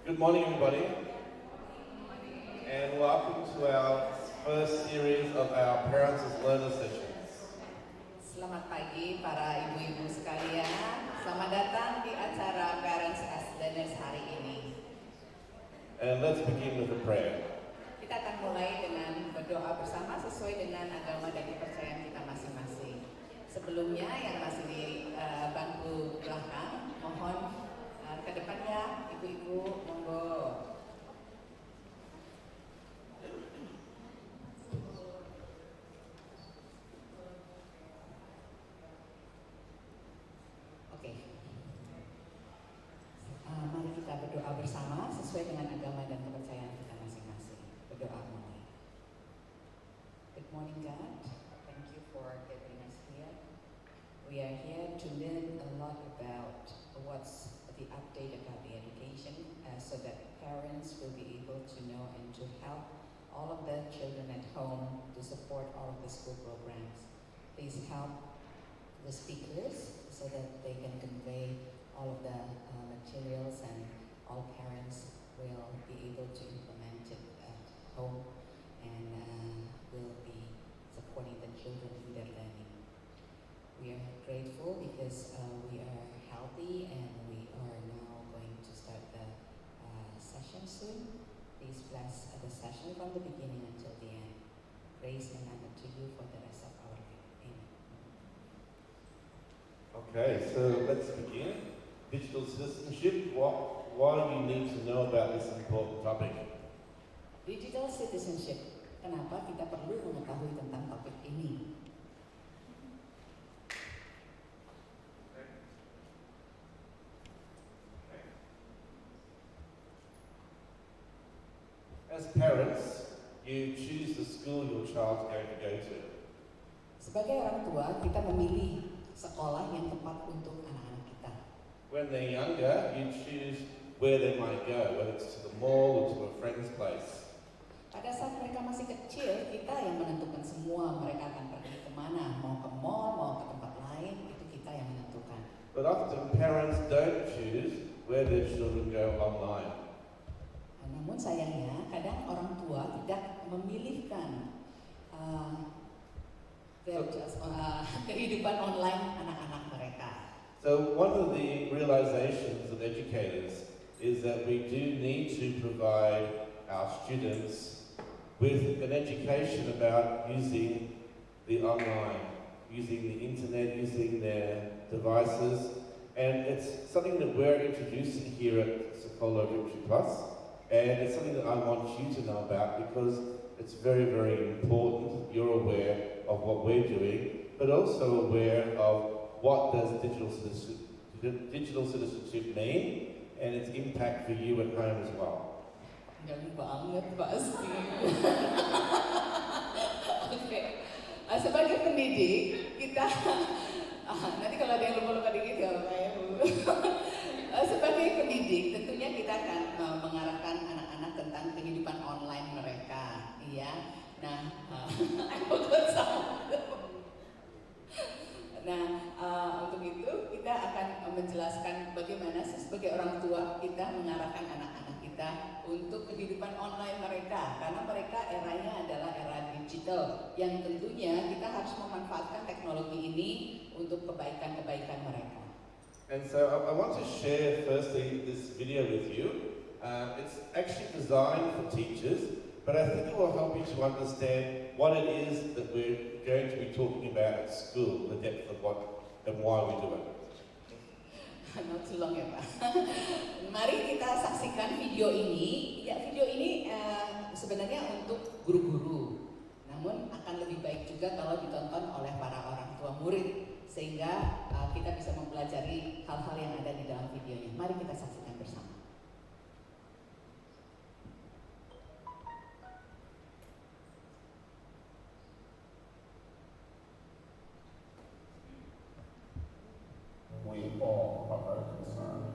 Good morning, everybody, and welcome to our first series of our Parents as Learners sessions. Selamat pagi para ibu-ibu sekalian. Selamat datang di acara Parents as Learners hari ini. And let's begin with a prayer. Kita akan mulai dengan berdoa bersama sesuai dengan agama dan kepercayaan kita masing-masing. Sebelumnya yang masih di bangku belakang, mohon ke depannya ibu-ibu, monggo. Oke. Mari kita berdoa bersama sesuai dengan agama dan kepercayaan kita masing-masing. Berdoa mulai. Good morning, God. Thank you for getting us here. We are here to learn a lot about what's the update about the education so that parents will be able to know and to help all of the children at home to support all of the school programs. Please help the speakers so that they can convey all of the materials and all parents will be able to implement it at home and will be supporting the children in their learning. We are grateful because we are healthy and we are now going to start the session soon. Please bless the session from the beginning until the end. Praise and honor to you for the rest of our life. Amen. Okay, so let's begin. Digital citizenship. Why do you need to know about this important topic? Digital citizenship. Kenapa kita perlu mengetahui tentang topik ini? As parents, you choose the school your child's going to go to. Sebagai orang tua, kita memilih sekolah yang tepat untuk anak-anak kita. When they're younger, you choose where they might go, whether it's to the mall or to a friend's place. Pada saat mereka masih kecil, kita yang menentukan semua mereka akan pergi kemana, mau ke mall, mau ke tempat lain, itu kita yang menentukan. But often parents don't choose where their children go online. Namun sayangnya, kadang orang tua tidak memilihkan kehidupan online anak-anak mereka. So one of the realizations of educators is that we do need to provide our students with an education about using the online, using the internet, using their devices, and it's something that we're introducing here at Sokola Victory Plus. And it's something that I want you to know about because it's very, very important. You're aware of what we're doing, but also aware of what does digital citizenship mean and its impact for you at home as well. Jangan banget pasti. Oke. Sebagai pendidik kita nanti kalau ada yang lupa-lupa dikit ya kayak sebagai pendidik tentunya kita akan mengarahkan anak-anak tentang kehidupan online mereka, iya. Nah, untuk itu kita akan menjelaskan bagaimana sebagai orang tua kita mengarahkan anak-anak kita untuk kehidupan online mereka, karena mereka eranya adalah era digital yang tentunya kita harus memanfaatkan teknologi ini untuk kebaikan-kebaikan mereka. And so I want to share firstly this video with you. It's actually designed for teachers, but I think it will help you to understand what it is that we're going to be talking about at school, the depth of what and why we do it. Not too long ya Pak. Mari kita saksikan video ini. Ya, video ini sebenarnya untuk guru-guru. Namun akan lebih baik juga kalau ditonton oleh para orang tua murid, sehingga kita bisa mempelajari hal-hal yang ada di dalam videonya. Mari kita saksikan bersama. We all are very concerned.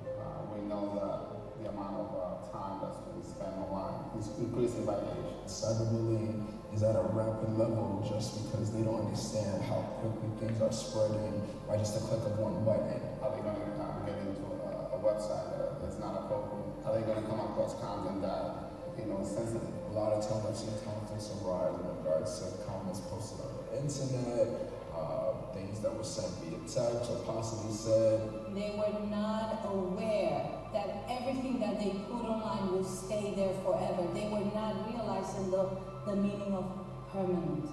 We know that the amount of time that's being spent online is increasing by age. Cyberbullying is at a rapid level just because they don't understand how quickly things are spreading by just a click of one button. Are they going to get into a website. It's not appropriate. Are they going to come across content that, is sensitive? A lot of times I've seen conflicts arise in regards to comments posted on the internet, things that were sent via text or possibly said. They were not aware that everything that they put online will stay there forever. They were not realizing the meaning of permanent.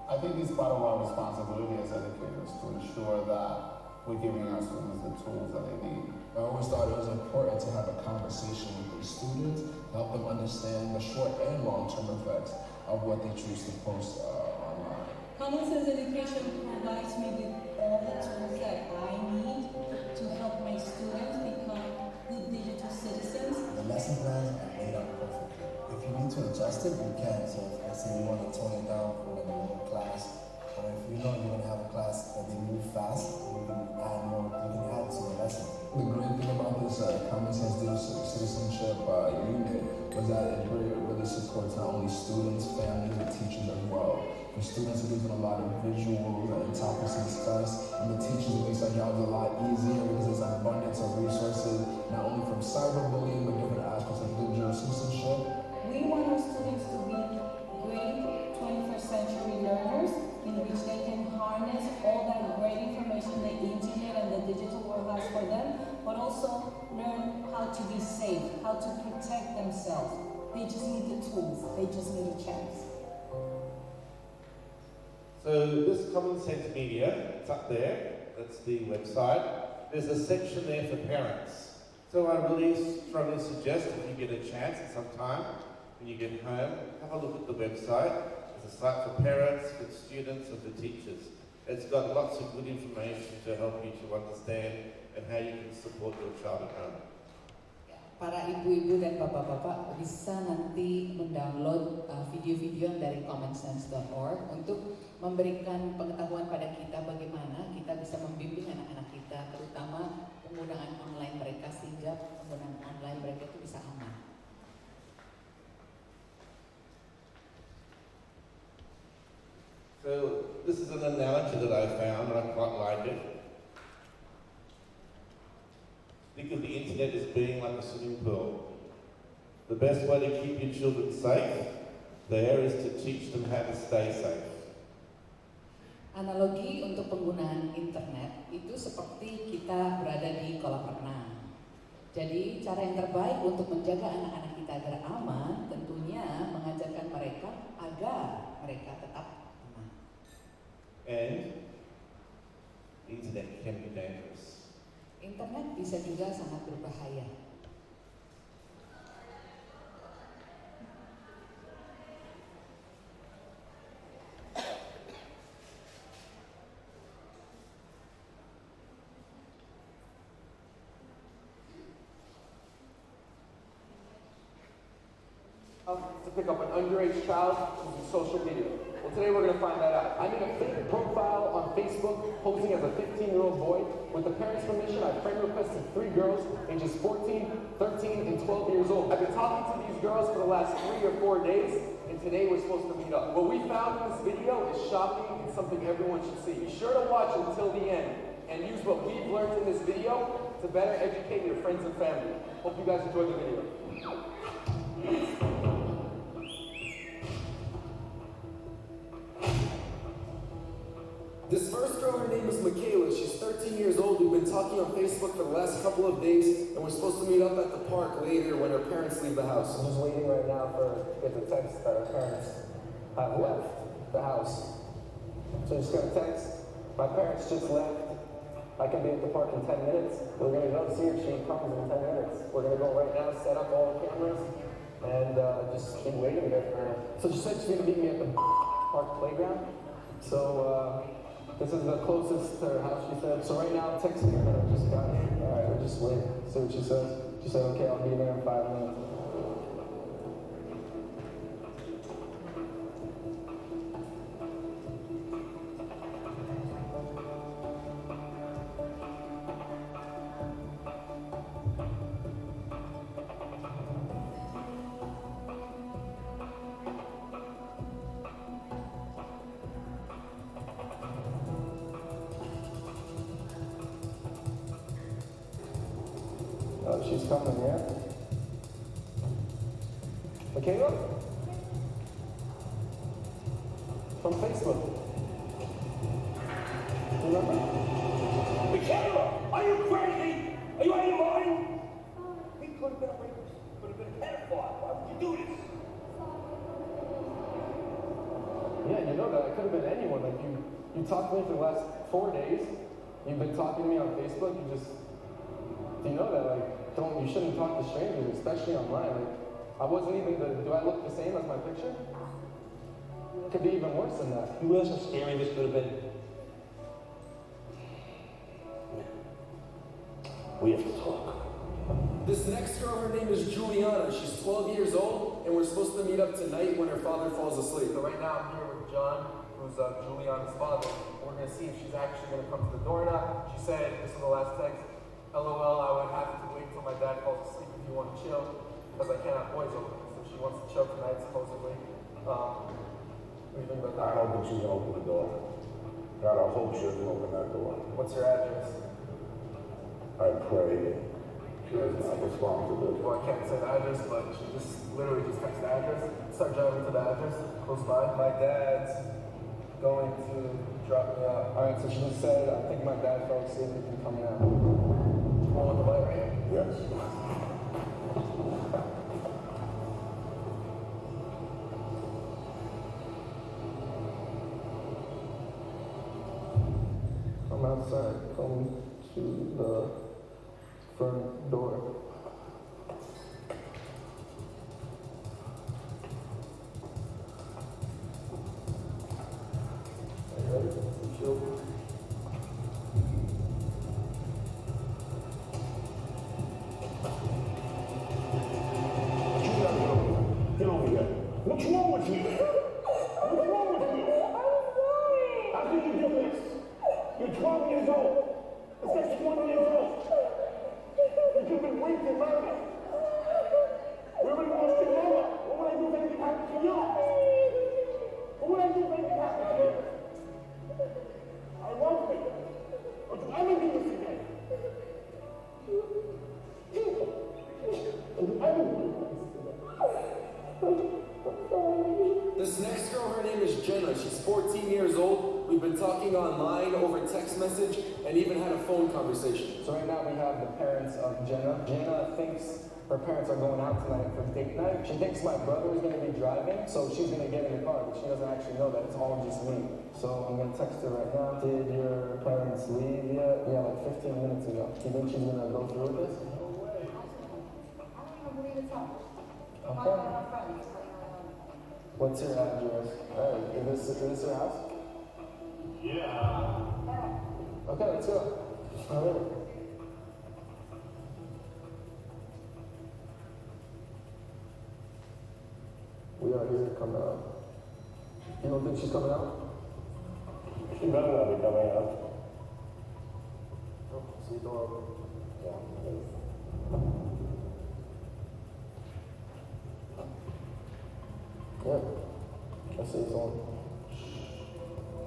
I think it's part of our responsibility as educators to ensure that we're giving our students the tools that they need. I always thought it was important to have a conversation with the students, help them understand the short and long-term effects of what they choose to post online. Common Sense Education provides me with all the tools that I need to help my students become good digital citizens. The lesson plans are laid out perfectly. If you need to adjust it, you can. So if, let's say you want to tone it down for when you're in class, or if you know you're going to have a class that they move fast, you can add more, you can add to the lesson. The great thing about this Common Sense Digital Citizenship unit was that it really supports not only students, families, and teachers as well. For students, it gives them a lot of visuals and topics to discuss, and the teachers, it makes our jobs a lot easier because there's an abundance of resources, not only from cyberbullying, but different aspects of digital citizenship. We want our students to be great 21st century learners in which they can harness all that great information the internet and the digital world has for them, but also learn how to be safe, how to protect themselves. They just need the tools, they just need a chance. So this Common Sense Media, it's up there, that's the website. There's a section there for parents. So I really strongly suggest if you get a chance at some time, when you get home, have a look at the website. There's a site for parents, for students, and for teachers. It's got lots of good information to help you to understand and how you can support your child at home. Para ibu-ibu dan bapak-bapak bisa nanti mendownload video-video dari commonsense.org untuk memberikan pengetahuan pada kita bagaimana kita bisa membimbing anak-anak kita, terutama penggunaan online mereka sehingga penggunaan online mereka itu bisa aman. So this is an analogy that I found and I quite like it. Think of the internet as being like a swimming pool. The best way to keep your children safe there is to teach them how to stay safe. Analogi untuk penggunaan internet itu seperti kita berada di kolam renang. Jadi cara yang terbaik untuk menjaga anak-anak kita agar aman tentunya mengajarkan mereka agar mereka tetap aman. And the internet can be dangerous. Internet bisa juga sangat berbahaya. To pick up an underage child using social media. Well, today we're going to find that out. I made a fake profile on Facebook posing as a 15-year-old boy. With the parents' permission, I friend requested 3 girls ages 14, 13, and 12 years old. I've been talking to these girls for the last 3 or 4 days, and today we're supposed to meet up. What we found in this video is shocking and something everyone should see. Be sure to watch until the end and use what we've learned in this video to better educate your friends and family. Hope you guys enjoy the video. This first girl, her name is Michaela. She's 13 years old. We've been talking on Facebook for the last couple of days, and we're supposed to meet up at the park later when her parents leave the house. I'm just waiting right now for get the text that her parents have left the house. So I'm just gonna text, my parents just left. I can be at the park in 10 minutes. We're gonna go see if she comes in 10 minutes. We're gonna go right now, set up all the cameras, and just keep waiting there for her. So she said she's gonna meet me at the park playground. So, this is the closest to her house, she said. So right now, I'm texting her that I just got here. All right, we're just waiting. See what she says. She said, okay, I'll be there in 5 minutes. she's coming, yeah? Michaela? From Facebook. Remember? Michaela, are you crazy? Are you out of your mind? We could have been a rapist, could have been a pedophile. Why would you do this? Yeah, you know that. I could have been anyone. Like, you talked to me for the last 4 days. You've been talking to me on Facebook. You know that, like, you shouldn't talk to strangers, especially online. Like, I wasn't even do I look the same as my picture? It could be even worse than that. You realize how scary this could have been? We have to talk. This next girl, her name is Juliana. She's 12 years old, and we're supposed to meet up tonight when her father falls asleep. So right now I'm here with John, who's Juliana's father. We're gonna see if she's actually gonna come to the door or not. She said, this is the last text, LOL, I would have to wait till my dad falls asleep if you want to chill, because I can't have boys over. So she wants to chill tonight, supposedly. What do you think about that? I don't think she's gonna open the door. God, I hope she doesn't open that door. What's your address? I pray she does not respond to this. Well, I can't say the address, but she literally just texted the address. Start driving to the address, close by. My dad's going to drop me off. All right, so she just said, I think my dad fell asleep, he can come now. You want the light right here? Yes. I'm outside, coming to the front door. Are you ready? You chill? Get over here. What's wrong with you? What's wrong with you? How did you do this? You're 12 years old. This guy's 20 years old. You've been raped and murdered. Everybody wants to know it. What would I do if anything happened to you? What would I do if anything happened to you? I love you. Don't you ever do this again. Don't you ever do this again. This next girl, her name is Jenna. She's 14 years old. We've been talking online over text message and even had a phone conversation. So right now we have the parents of Jenna. Jenna thinks her parents are going out tonight for date night. She thinks my brother is going to be driving, so she's going to get in the car, but she doesn't actually know that it's all just me. So I'm going to text her right now. Did your parents leave yet? Yeah, like 15 minutes ago. Do you think she's going to go through with this? No way. I don't even believe it's happened. Okay. My friends. What's your address? Is this your house? Yeah. Okay, let's go. All right. We are here to come out. You don't think she's coming out? She better not be coming out. Oh, see the door open. Yeah. I see it's on.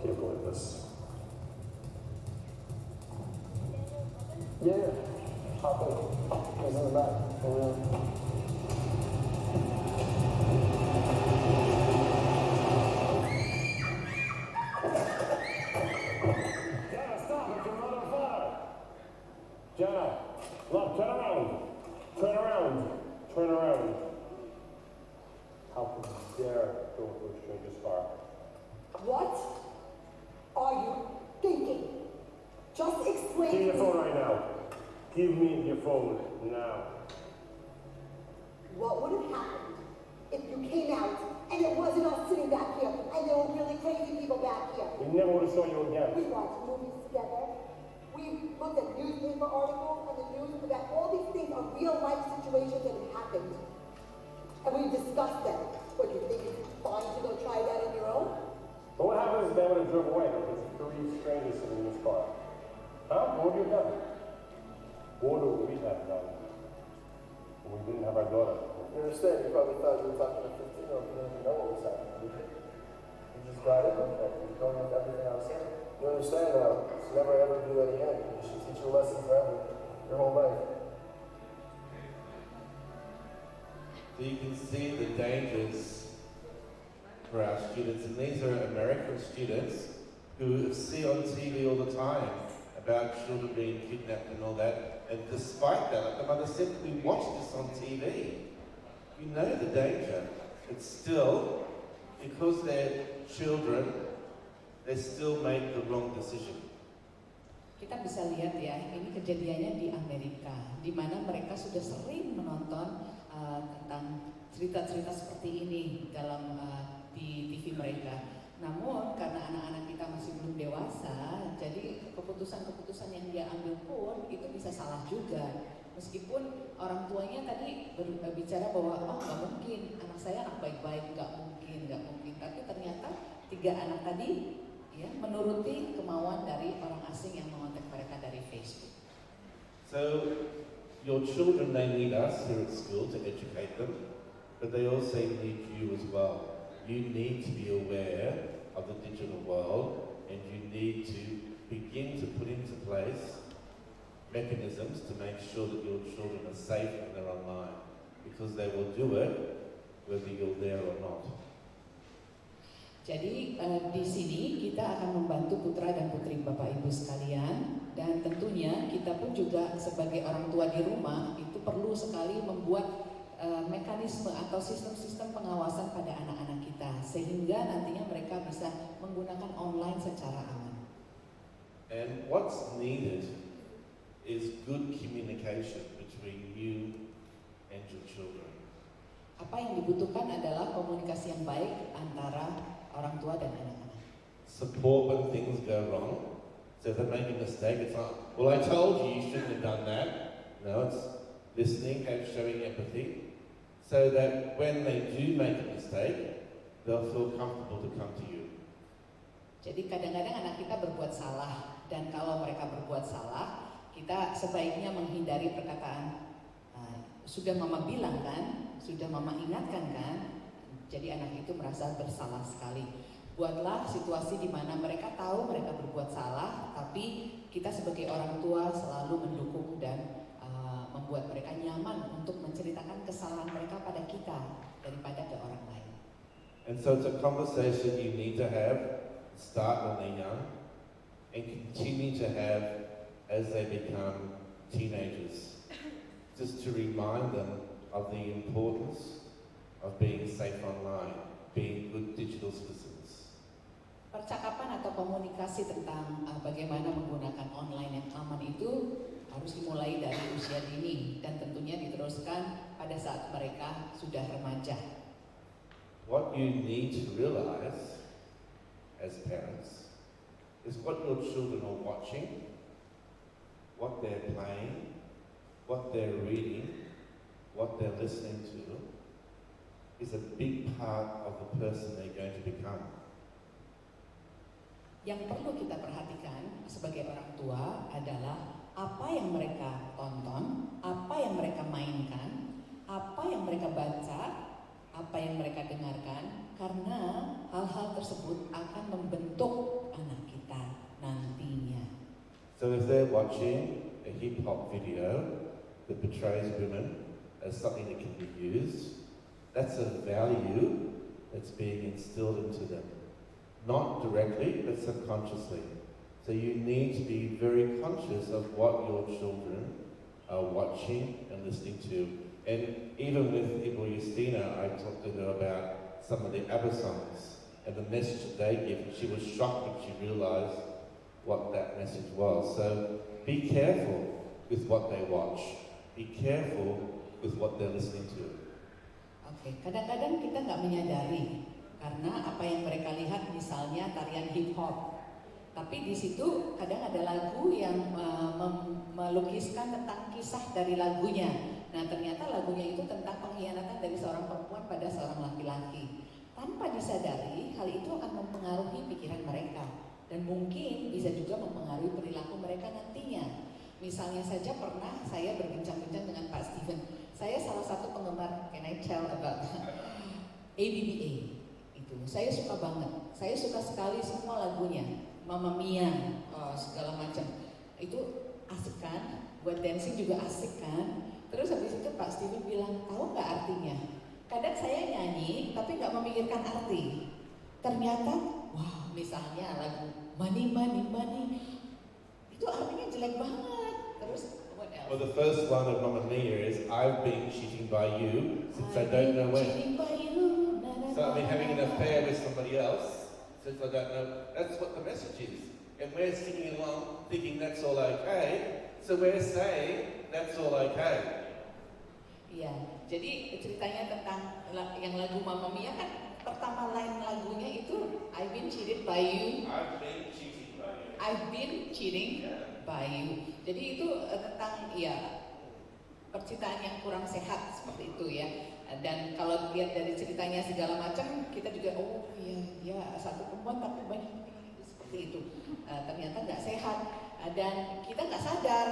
Can't believe this. Yeah. Hop in. He's in the back. For real. Jenna, stop it. You're not on fire. Jenna, look, turn around. Turn around. Turn around. How could you dare go into a stranger's car? What are you thinking? Just explain. Give me your phone right now. Give me your phone now. What would have happened if you came out and it wasn't us sitting back here and there were really crazy people back here? We never would have saw you again. We watched movies together. We looked at newspaper articles and the news about all these things are real life situations that have happened. And we discussed them. What, do you think it's fine to go try that on your own? But what happens if they would have driven away? There's 3 strangers sitting in this car. Huh? What would you have done? What would we have done? We didn't have our daughter. You understand? You probably thought you were talking to 15-year-old. You didn't even know what was happening. You just got it. You're going with everything I was saying. You understand now? So never ever do that again. You should teach you a lesson forever. Your whole life. So you can see the dangers for our students, and these are American students who see on TV all the time about children being kidnapped and all that, and despite that, like the mother said, we watch this on TV. You know the danger. It's still, because they're children, they still make the wrong decision. Kita bisa lihat ya, ini kejadiannya di Amerika, di mana mereka sudah sering menonton tentang cerita-cerita seperti ini dalam di TV mereka. Namun karena anak-anak kita masih belum dewasa, jadi keputusan-keputusan yang dia ambil pun itu bisa salah juga. Meskipun orang tuanya tadi berbicara bahwa oh nggak mungkin, anak saya anak baik-baik, nggak mungkin. Tapi ternyata 3 anak tadi ya menuruti kemauan dari orang asing yang mengontak mereka dari Facebook. So your children, they need us here at school to educate them, but they also need you as well. You need to be aware of the digital world, and you need to begin to put into place mechanisms to make sure that your children are safe when they're online, because they will do it whether you're there or not. Jadi di sini kita akan membantu putra dan putri Bapak Ibu sekalian, dan tentunya kita pun juga sebagai orang tua di rumah itu perlu sekali membuat mekanisme atau sistem-sistem pengawasan pada anak-anak kita sehingga nantinya mereka bisa menggunakan online secara aman. And what's needed is good communication between you and your children. Apa yang dibutuhkan adalah komunikasi yang baik antara orang tua dan anak-anak. Support when things go wrong. So if they make a mistake, it's not, well, I told you you shouldn't have done that. No, it's listening and showing empathy, so that when they do make a mistake, they'll feel comfortable to come to you. Jadi kadang-kadang anak kita berbuat salah, dan kalau mereka berbuat salah, kita sebaiknya menghindari perkataan sudah mama bilang kan, sudah mama ingatkan kan. Jadi anak itu merasa bersalah sekali. Buatlah situasi di mana mereka tahu mereka berbuat salah, tapi kita sebagai orang tua selalu mendukung dan membuat mereka nyaman untuk menceritakan kesalahan mereka pada kita daripada ke orang lain. And so it's a conversation you need to have, start when they're young, and continue to have as they become teenagers, just to remind them of the importance of being safe online, being good digital citizens. Percakapan atau komunikasi tentang bagaimana menggunakan online yang aman itu harus dimulai dari usia dini dan tentunya diteruskan pada saat mereka sudah remaja. What you need to realize as parents is what your children are watching, what they're playing, what they're reading, what they're listening to is a big part of the person they're going to become. Yang perlu kita perhatikan sebagai orang tua adalah apa yang mereka tonton, apa yang mereka mainkan, apa yang mereka baca, apa yang mereka dengarkan, karena hal-hal tersebut akan membentuk anak kita nantinya. So if they're watching a hip-hop video that portrays women as something that can be used, that's a value that's being instilled into them. Not directly, but subconsciously. So you need to be very conscious of what your children are watching and listening to. And even with Ibu Justina, I talked to her about some of the ABBA songs and the message that they give. She was shocked when she realized what that message was. So be careful with what they watch. Be careful with what they're listening to. Oke, kadang-kadang kita nggak menyadari karena apa yang mereka lihat misalnya tarian hip hop. Tapi di situ kadang ada lagu yang melukiskan tentang kisah dari lagunya. Nah ternyata lagunya itu tentang pengkhianatan dari seorang perempuan pada seorang laki-laki. Tanpa disadari, hal itu akan mempengaruhi pikiran mereka. Dan mungkin bisa juga mempengaruhi perilaku mereka nantinya. Misalnya saja pernah saya berbincang-bincang dengan Pak Steven. Saya salah satu penggemar, can I tell about ABBA itu. Saya suka banget. Saya suka sekali semua lagunya. Mamma Mia, segala macam. Itu asik kan? Buat dancing juga asik kan? Terus habis itu Pak Steven bilang, tahu nggak artinya? Kadang saya nyanyi tapi nggak memikirkan arti. Ternyata, wah misalnya lagu Money Money Money itu artinya jelek banget. Terus what else? Well, the first line of Mamma Mia is, I've been cheating by you since I don't know when. Cheating by you, na, na, So I've been na, having an na, affair na. with somebody else since I don't know. That's what the message is. And we're singing along thinking that's all okay. So we're saying that's all okay. Iya, jadi ceritanya tentang yang lagu Mamma Mia kan pertama line lagunya itu I've been cheated by you. I've been cheating by you. I've been cheating by you. Jadi itu tentang ya percintaan yang kurang sehat seperti itu ya. Dan kalau lihat dari ceritanya segala macam, kita juga oh iya ya satu perempuan tapi banyak seperti itu. Ternyata nggak sehat dan kita nggak sadar.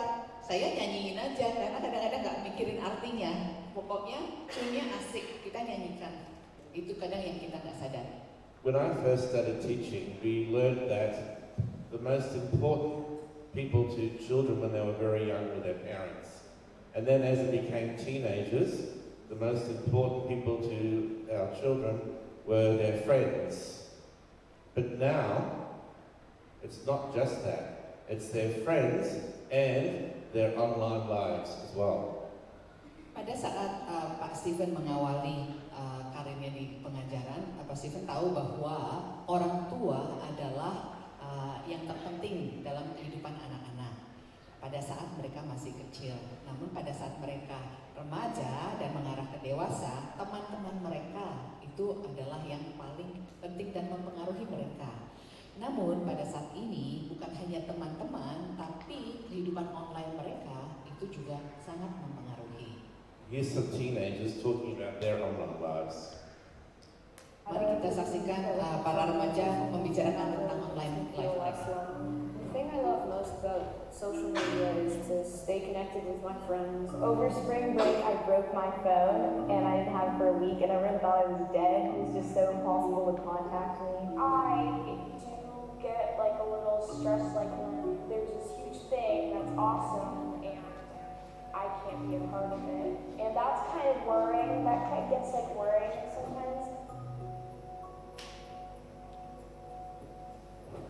Saya nyanyiin aja karena kadang-kadang nggak mikirin artinya. Pokoknya tune-nya asik, kita nyanyikan. Itu kadang yang kita nggak sadar. When I first started teaching, we learned that the most important people to children when they were very young were their parents. And then as they became teenagers, the most important people to our children were their friends. But now, it's not just that. It's their friends and their online lives as well. Pada saat Pak Steven mengawali karirnya di pengajaran, Pak Steven tahu bahwa orang tua adalah yang terpenting dalam kehidupan anak-anak pada saat mereka masih kecil. Namun pada saat mereka remaja dan mengarah ke dewasa, teman-teman mereka itu adalah yang paling penting dan mempengaruhi mereka. Namun pada saat ini bukan hanya teman-teman, tapi kehidupan online mereka itu juga sangat mempengaruhi. Here's some teenagers talking about their online lives. Mari kita saksikan para remaja membicarakan tentang online life mereka. The thing I love most about social media is to stay connected with my friends. Over spring break, I broke my phone and I didn't have it for a week, and everyone thought I was dead. It was just so impossible to contact me. I do get like a little stressed, like when there's this huge thing that's awesome and I can't be a part of it, and that's kind of worrying. That kind of gets like worrying sometimes.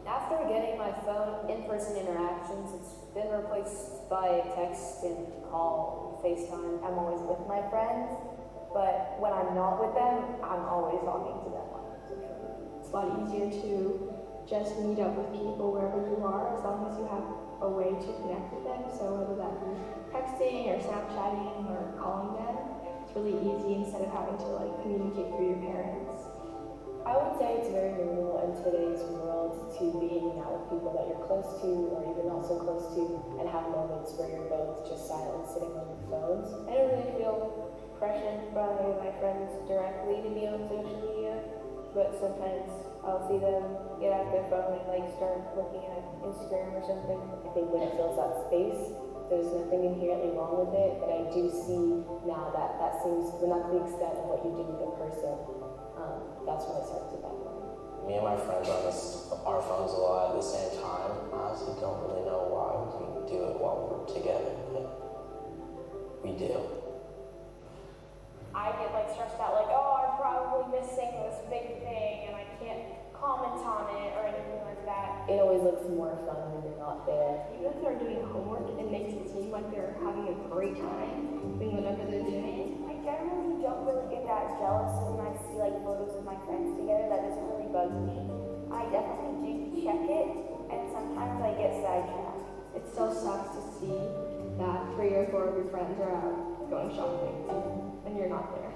After getting my phone, in-person interactions, it's been replaced by text and call, FaceTime. I'm always with my friends, but when I'm not with them, I'm always talking to them. It's a lot easier to just meet up with people wherever you are, as long as you have a way to connect with them. So whether that be texting or Snapchatting or calling them, it's really easy instead of having to like communicate through your parents. I would say it's very normal in today's world to be hanging out with people that you're close to or even not so close to and have moments where you're both just silent sitting on your phones. I don't really feel pressured by my friends directly to be on social media, but sometimes I'll see them get out their phone and like start looking at Instagram or something. I think when it fills that space, there's nothing inherently wrong with it, but I do see now that that seems, when that's the extent of what you do with a person, that's when it starts to bother me. Me and my friends are on our phones a lot at the same time. I honestly don't really know why we do it while we're together, but we do. I get like stressed out, like, oh, I'm probably missing this big thing and I can't comment on it or anything like that. It always looks more fun when you're not there. Even if they're doing homework, it makes it seem like they're having a great time doing whatever they're doing. I generally don't really get that jealous when I see like photos of my friends together. That doesn't really bug me. I definitely do check it, and sometimes I get sidetracked. It still sucks to see that 3 or 4 of your friends are out going shopping and you're not there.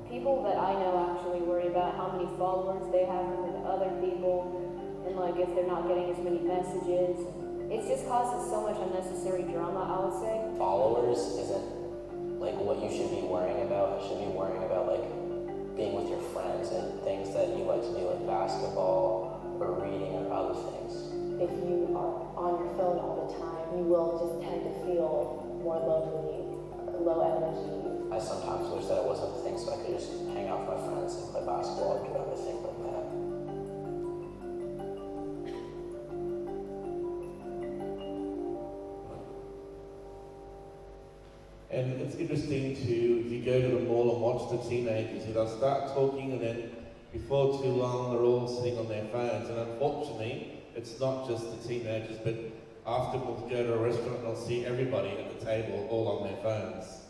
People that I know actually worry about how many followers they have with other people, and like if they're not getting as many messages. It just causes so much unnecessary drama, I would say. Followers isn't like what you should be worrying about. You should be worrying about like being with your friends and things that you like to do, like basketball or reading or other things. If you are on your phone all the time, you will just tend to feel more lonely, low energy. I sometimes wish that it wasn't a thing so I could just hang out with my friends and play basketball or do everything like that. And it's interesting if you go to the mall and watch the teenagers, they'll start talking and then before too long they're all sitting on their phones. And unfortunately, it's not just the teenagers, but after we'll go to a restaurant and they'll see everybody at the table all on their phones.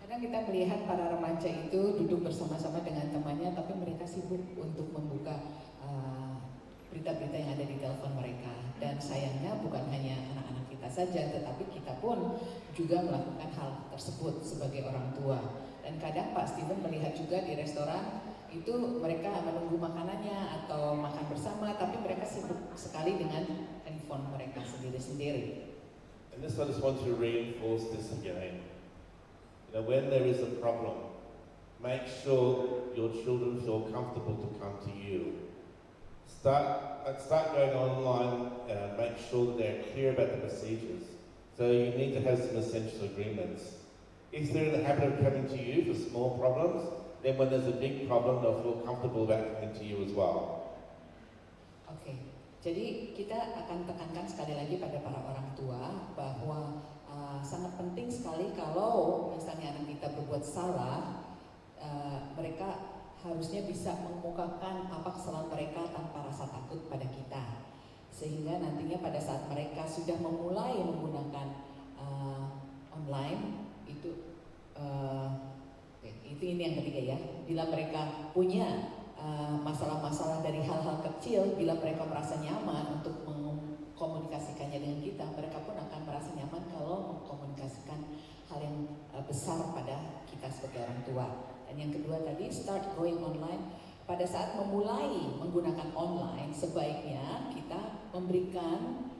Kadang kita melihat para remaja itu duduk bersama-sama dengan temannya, tapi mereka sibuk untuk membuka berita-berita yang ada di telepon mereka. Dan sayangnya bukan hanya anak-anak kita saja, tetapi kita pun juga melakukan hal tersebut sebagai orang tua. Dan kadang Pak Steven melihat juga di restoran itu mereka menunggu makanannya atau makan bersama, tapi mereka sibuk sekali dengan handphone mereka sendiri-sendiri. And this I just want to reinforce this again. You know, when there is a problem, make sure your children feel comfortable to come to you. Start going online, make sure that they're clear about the procedures. So you need to have some essential agreements. If they're in the habit of coming to you for small problems, then when there's a big problem, they'll feel comfortable about coming to you as well. Oke, jadi kita akan tekankan sekali lagi pada para orang tua bahwa sangat penting sekali kalau misalnya anak kita berbuat salah, mereka harusnya bisa mengemukakan apa kesalahan mereka tanpa rasa takut pada kita, sehingga nantinya pada saat mereka sudah memulai menggunakan online itu ini yang ketiga ya, bila mereka punya masalah-masalah dari hal-hal kecil, bila mereka merasa nyaman untuk mengkomunikasikannya dengan kita, mereka pun akan merasa nyaman kalau mengkomunikasikan hal yang besar pada kita sebagai orang tua. Dan yang kedua tadi, start going online. Pada saat memulai menggunakan online, sebaiknya kita memberikan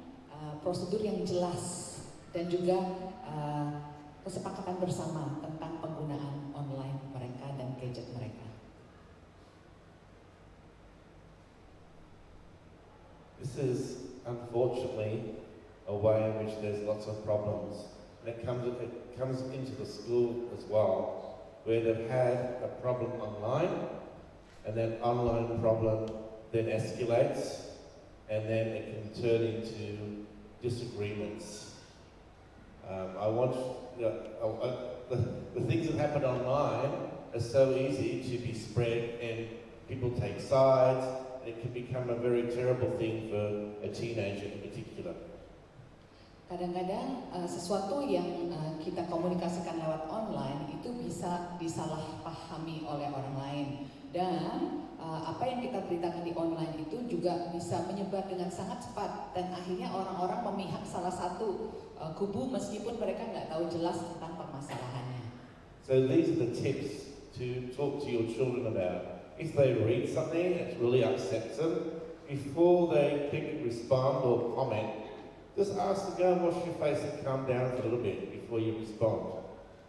prosedur yang jelas dan juga kesepakatan bersama tentang penggunaan online mereka dan gadget mereka. This is unfortunately a way in which there's lots of problems. And it comes into the school as well, where they've had a problem online, and that online problem then escalates, and then it can turn into disagreements. The things that happen online are so easy to be spread, and people take sides. It can become a very terrible thing for a teenager in particular. Kadang-kadang sesuatu yang kita komunikasikan lewat online itu bisa disalahpahami oleh orang lain, dan apa yang kita beritakan di online itu juga bisa menyebar dengan sangat cepat, dan akhirnya orang-orang memihak salah satu kubu meskipun mereka nggak tahu jelas tentang permasalahannya. So these are the tips to talk to your children about. If they read something that really upsets them, before they click respond or comment, just ask to go and wash your face and calm down for a little bit before you respond.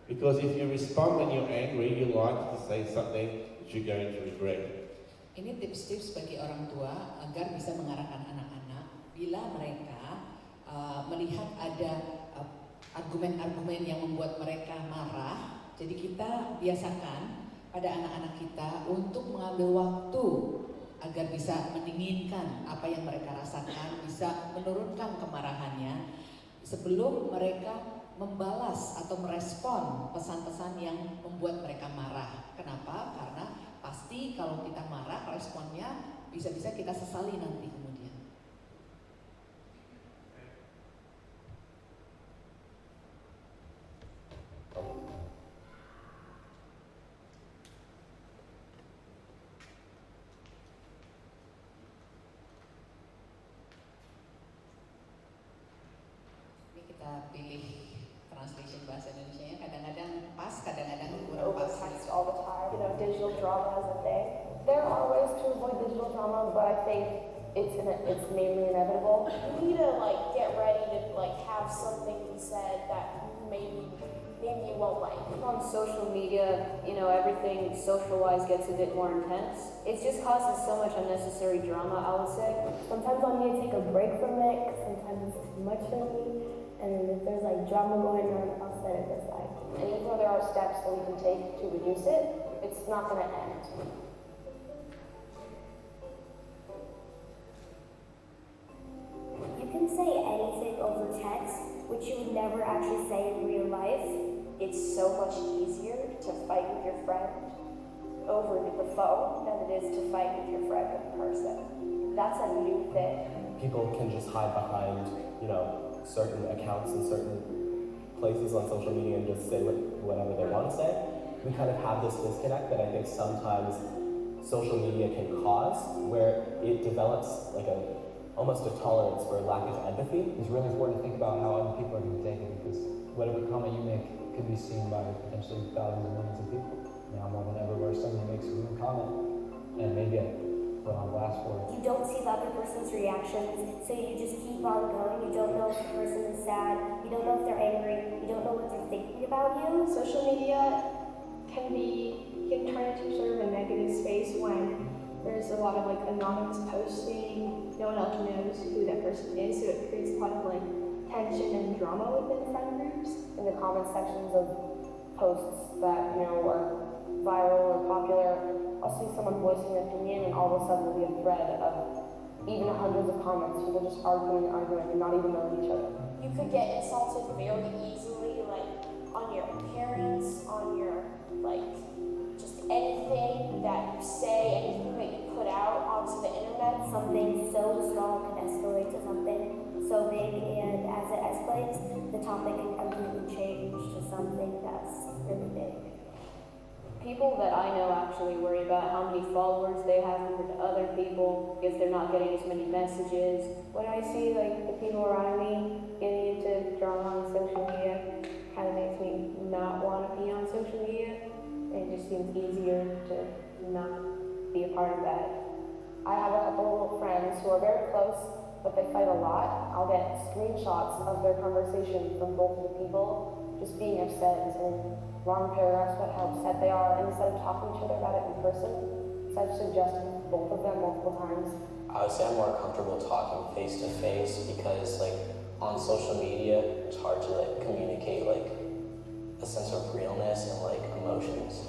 Because if you respond when you're angry, you're likely to say something that you're going to regret. Ini tips-tips bagi orang tua agar bisa mengarahkan anak-anak bila mereka melihat ada argumen-argumen yang membuat mereka marah. Jadi kita biasakan pada anak-anak kita untuk mengambil waktu agar bisa mendinginkan apa yang mereka rasakan, bisa menurunkan kemarahannya sebelum mereka membalas atau merespon pesan-pesan yang membuat mereka marah. Kenapa? Karena pasti kalau kita marah, responnya bisa-bisa kita sesali nanti kemudian. Kita pilih translation bahasa Indonesia-nya, kadang-kadang pas, kadang-kadang kurang pas. Text all the time, digital drama is a thing. There are ways to avoid digital drama, but I think it's mainly inevitable. You need to get ready to have something said that maybe you won't like. On social media, everything social-wise gets a bit more intense. It just causes so much unnecessary drama, I would say. Sometimes I need to take a break from it, 'cause sometimes it's too much for me. And if there's drama going on, I'll set it aside. And even though there are steps that we can take to reduce it, it's not going to end. You can say anything over text, which you would never actually say in real life. it's so much easier to fight with your friend over the phone than it is to fight with your friend in person. That's a new thing. People can just hide behind, certain accounts and certain places on social media and just say whatever they want to say. We kind of have this disconnect that I think sometimes social media can cause, where it develops like almost a tolerance for lack of empathy. It's really important to think about how other people are going to take it, because whatever comment you make could be seen by potentially thousands and millions of people. Now more than ever, where somebody makes a rude comment and they get put on blast for it. You don't see the other person's reactions, so you just keep on going. You don't know if the person is sad, you don't know if they're angry, you don't know what they're thinking about you. Social media can turn into sort of a negative space when there's a lot of like anonymous posting. No one else knows who that person is, so it creates a lot of like tension and drama within friend groups. In the comment sections of posts that are viral or popular, I'll see someone voicing an opinion, and all of a sudden there'll be a thread of even hundreds of comments, people just arguing and not even knowing each other. You could get insulted very easily, like on your appearance, on your just anything that you say, anything that you put out onto the internet. Something so small can escalate to something so big, and as it escalates, the topic can completely change to something that's really big. People that I know actually worry about how many followers they have compared to other people because they're not getting as many messages. When I see the people around me getting into drama on social media, kind of makes me not want to be on social media. It just seems easier to not be a part of that. I have a couple of friends who are very close, but they fight a lot. I'll get screenshots of their conversation from both of the people just being upset and saying long paragraphs about how upset they are, and instead of talking to each other about it in person, instead of suggesting both of them multiple times. I would say I'm more comfortable talking face to face because on social media it's hard to communicate a sense of realness and emotions.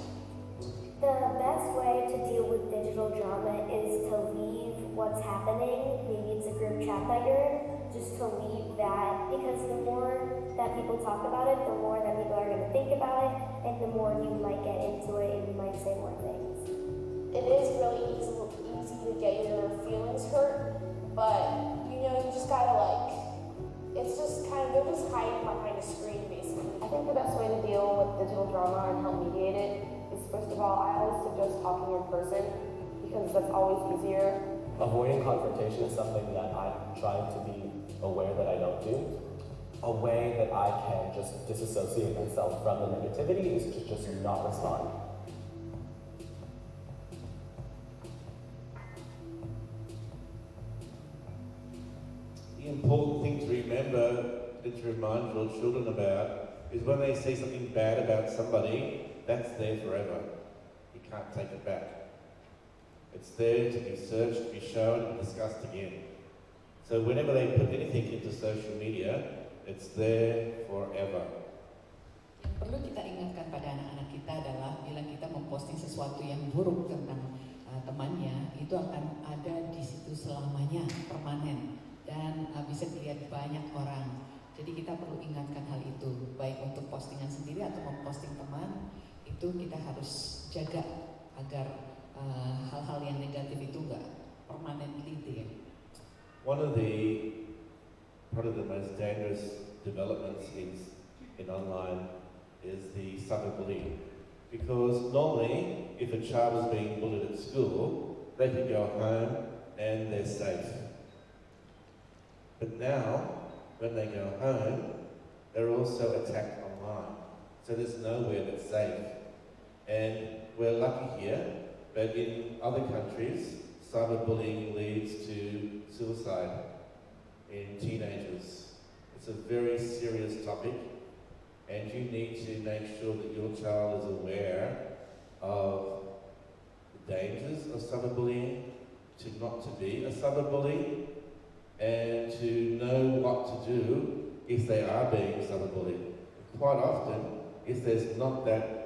The best way to deal with digital drama is to leave what's happening. Maybe it's a group chat that you're in, just to leave that, because the more that people talk about it, the more that people are going to think about it, and the more you might get into it and you might say more things. It is really easy to get your feelings hurt, but you just gotta it's just they're just hiding behind a screen basically. I think the best way to deal with digital drama and help mediate it is, first of all, I always suggest talking in person because that's always easier. Avoiding confrontation is something that I'm trying to be aware that I don't do. A way that I can just disassociate myself from the negativity is to just not respond. The important thing to remember and to remind your children about is when they see something bad about somebody, that's there forever. You can't take it back. It's there to be searched, to be shown, and discussed again. So whenever they put anything into social media, it's there forever. Yang perlu kita ingatkan pada anak-anak kita adalah bila kita memposting sesuatu yang buruk tentang temannya, itu akan ada di situ selamanya, permanen, dan bisa dilihat banyak orang. Jadi kita perlu ingatkan hal itu, baik untuk postingan sendiri atau memposting teman, itu kita harus jaga agar hal-hal yang negatif itu enggak permanently there. One of probably the most dangerous developments in online is the cyberbullying. Because normally, if a child is being bullied at school, they can go home and they're safe. But now, when they go home, they're also attacked online. So there's nowhere that's safe. And we're lucky here, but in other countries, cyberbullying leads to suicide in teenagers. It's a very serious topic, and you need to make sure that your child is aware of the dangers of cyberbullying, not to be a cyberbully, and to know what to do if they are being cyberbullied. Quite often, if there's not that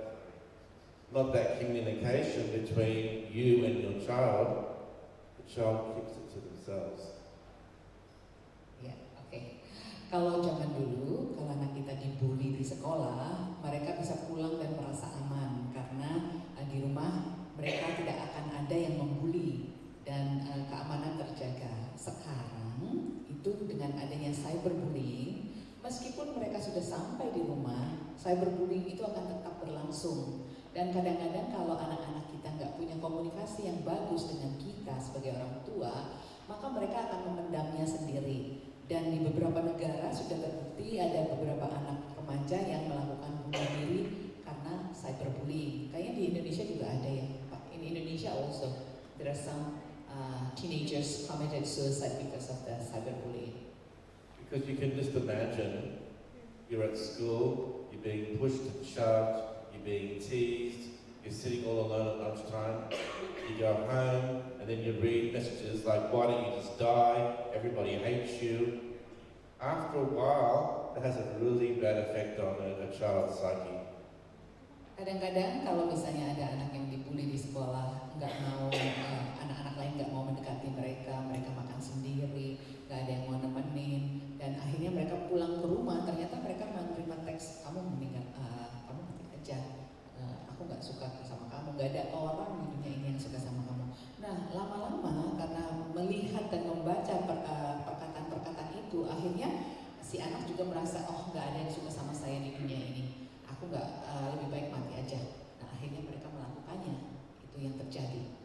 communication between you and your child, the child keeps it to themselves. Ya, oke. Kalau zaman dulu, kalau anak kita dibully di sekolah, mereka sudah sampai di rumah, cyberbullying itu akan tetap berlangsung. Dan kadang-kadang kalau anak-anak kita nggak punya komunikasi yang bagus dengan kita sebagai orang tua, maka mereka akan memendamnya sendiri. Dan di beberapa negara sudah terbukti ada beberapa anak remaja yang melakukan bunuh diri karena cyberbullying. Kayaknya di Indonesia juga ada ya, Pak. In Indonesia also there are some teenagers committed suicide because of the cyberbullying. Because you can just imagine you're at school, you're being pushed and shoved, you're being teased, you're sitting all alone at lunchtime, you go home and then you read messages like, why don't you just die, everybody hates you. After a while, it has a really bad effect on a child's psyche. Kadang-kadang kalau misalnya ada anak yang dibully di sekolah, nggak mau anak-anak lain nggak mau mendekati mereka, mereka makan sendiri, nggak ada yang mau nemenin, dan akhirnya mereka pulang ke rumah, ternyata mereka menerima teks, kamu meninggal, kamu mati aja, aku nggak suka sama kamu, nggak ada orang di dunia ini yang suka sama kamu. Nah, lama-lama karena melihat dan membaca perkataan-perkataan itu, akhirnya si anak juga merasa, oh nggak ada yang suka sama saya di dunia ini. Aku nggak lebih baik mati aja. Nah, akhirnya mereka melakukannya. Itu yang terjadi.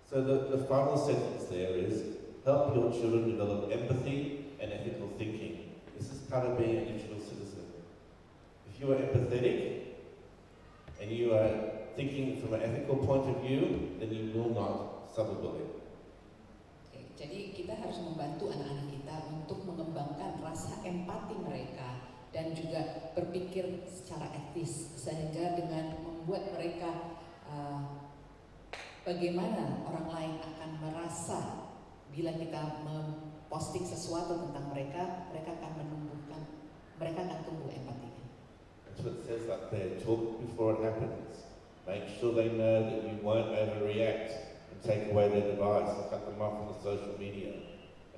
So the final sentence there is, help your children develop empathy and ethical thinking. This is part of being a digital citizen. If you are empathetic and you are thinking from an ethical point of view, then you will not cyberbully. Oke, jadi kita harus membantu anak-anak kita untuk mengembangkan rasa empati mereka dan juga berpikir secara etis, sehingga dengan membuat mereka bagaimana orang lain akan merasa bila kita memposting sesuatu tentang mereka, mereka akan tumbuh empatinya. That's what it says up there, talk before it happens. Make sure they know that you won't overreact and take away their device and cut them off from the social media.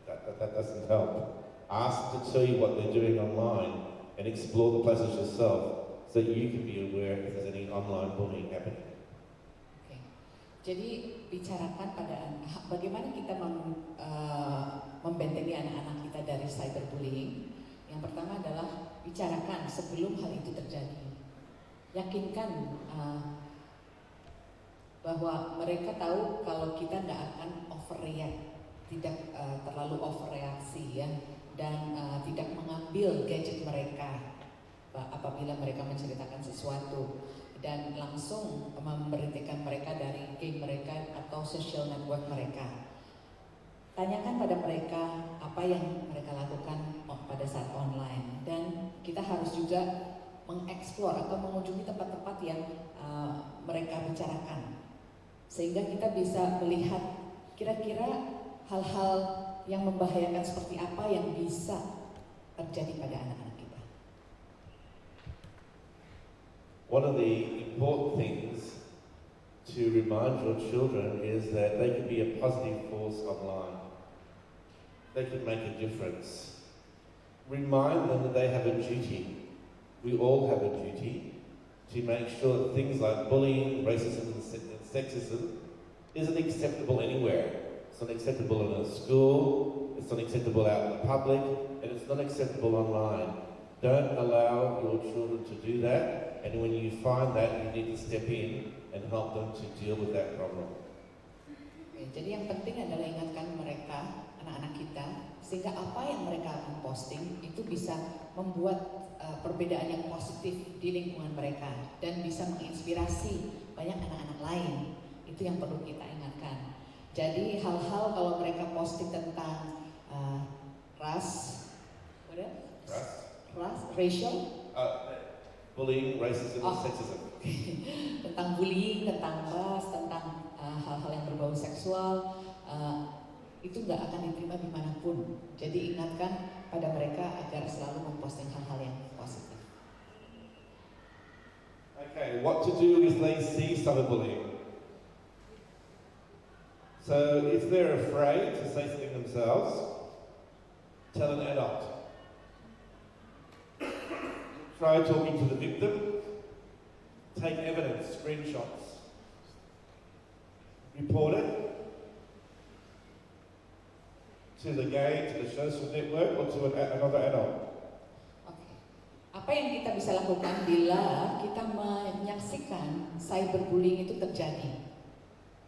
That doesn't help. Ask them to tell you what they're doing online and explore the places yourself so that you can be aware if there's any online bullying happening. Oke. Jadi bicarakan bagaimana kita membentengi anak-anak kita dari cyberbullying. Yang pertama adalah bicarakan sebelum hal itu terjadi. Yakinkan bahwa mereka tahu kalau kita nggak akan overreact, tidak terlalu overreaksi ya. Dan tidak mengambil gadget mereka apabila mereka menceritakan sesuatu, dan langsung memberhentikan mereka dari game mereka atau social network mereka. Tanyakan pada mereka apa yang mereka lakukan pada saat online, dan kita harus juga mengeksplor atau mengunjungi tempat-tempat yang mereka bicarakan, sehingga kita bisa melihat kira-kira hal-hal yang membahayakan seperti apa yang bisa terjadi pada anak-anak kita. One of the important things to remind your children is that they can be a positive force online. They can make a difference. Remind them that they have a duty. We all have a duty to make sure that things like bullying, racism and sexism isn't acceptable anywhere. It's not acceptable in a school, it's not acceptable out in the public, and it's not acceptable online. Don't allow your children to do that, and when you find that, you need to step in and help them to deal with that problem. Oke, jadi yang penting adalah ingatkan mereka, anak-anak kita, sehingga apa yang mereka akan posting itu bisa membuat perbedaan yang positif di lingkungan mereka dan bisa menginspirasi banyak anak-anak lain. Itu yang perlu kita ingatkan. Jadi hal-hal kalau mereka posting tentang ras, racial, bullying, racism, and sexism. tentang bullying, tentang ras, tentang hal-hal yang berbau seksual, itu nggak akan diterima dimanapun. Jadi ingatkan pada mereka agar selalu memposting hal-hal yang positif. Okay, what to do if they see cyberbullying? So if they're afraid to say something themselves, tell an adult. Try talking to the victim, take evidence, screenshots, report it to the game, to the social network, or to another adult. Oke. Apa yang kita bisa lakukan bila kita menyaksikan cyberbullying itu terjadi?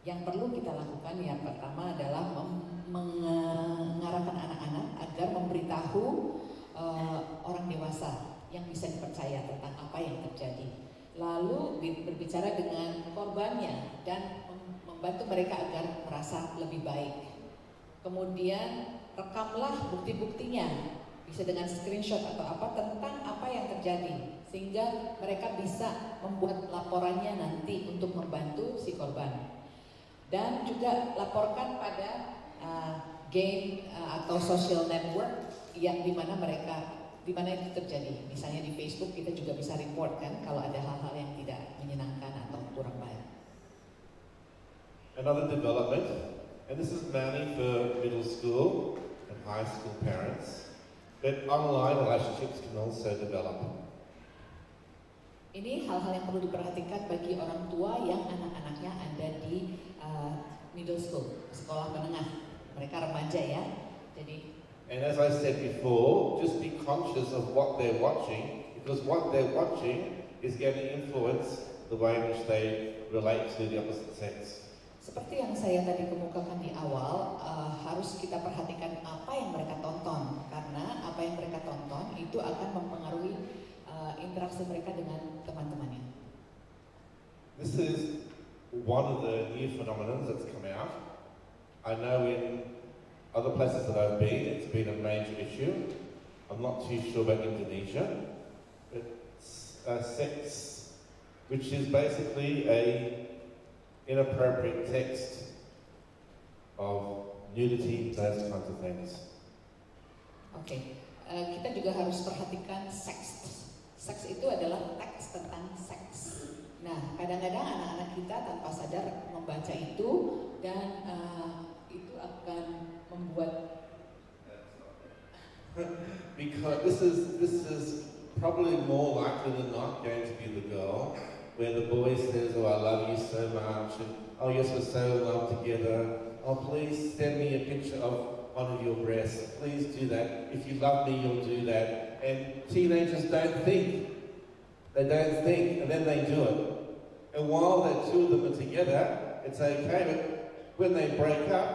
Yang perlu kita lakukan yang pertama adalah mengarahkan anak-anak agar memberitahu orang dewasa yang bisa dipercaya tentang apa yang terjadi. Lalu berbicara dengan korbannya dan membantu mereka agar merasa lebih baik. Kemudian rekamlah bukti-buktinya, bisa dengan screenshot atau apa tentang apa yang terjadi, sehingga mereka bisa membuat laporannya nanti untuk membantu si korban. Dan juga laporkan pada game atau social network yang dimana itu terjadi. Misalnya di Facebook kita juga bisa report kan kalau ada hal-hal yang tidak menyenangkan atau kurang baik. Another development, and this is mainly for middle school and high school parents, but online relationships can also develop. Ini hal-hal yang perlu diperhatikan bagi orang tua yang anak-anaknya ada di middle school, sekolah menengah. Mereka remaja ya. Jadi. And as I said before, just be conscious of what they're watching, because what they're watching is going to influence the way in which they relate to the opposite sex. Seperti yang saya tadi kemukakan di awal, harus kita perhatikan apa yang mereka tonton, karena apa yang mereka tonton itu akan mempengaruhi interaksi mereka dengan teman-temannya. This is one of the new phenomena that's come out. I know in other places that I've been, it's been a major issue. I'm not too sure about Indonesia, but sex, which is basically a inappropriate text of nudity, those kinds of things. Oke, kita juga harus perhatikan seks. Seks itu adalah teks tentang seks. Nah, kadang-kadang anak-anak kita tanpa sadar membaca itu dan itu akan membuat. Because this is probably more likely than not going to be the girl, where the boy says, "Oh, I love you so much," and "Oh, yes, we're so in love together. Oh, please send me a picture of one of your breasts. Please do that. If you love me, you'll do that." And teenagers don't think. They don't think, and then they do it. And while the two of them are together, it's okay, but when they break up,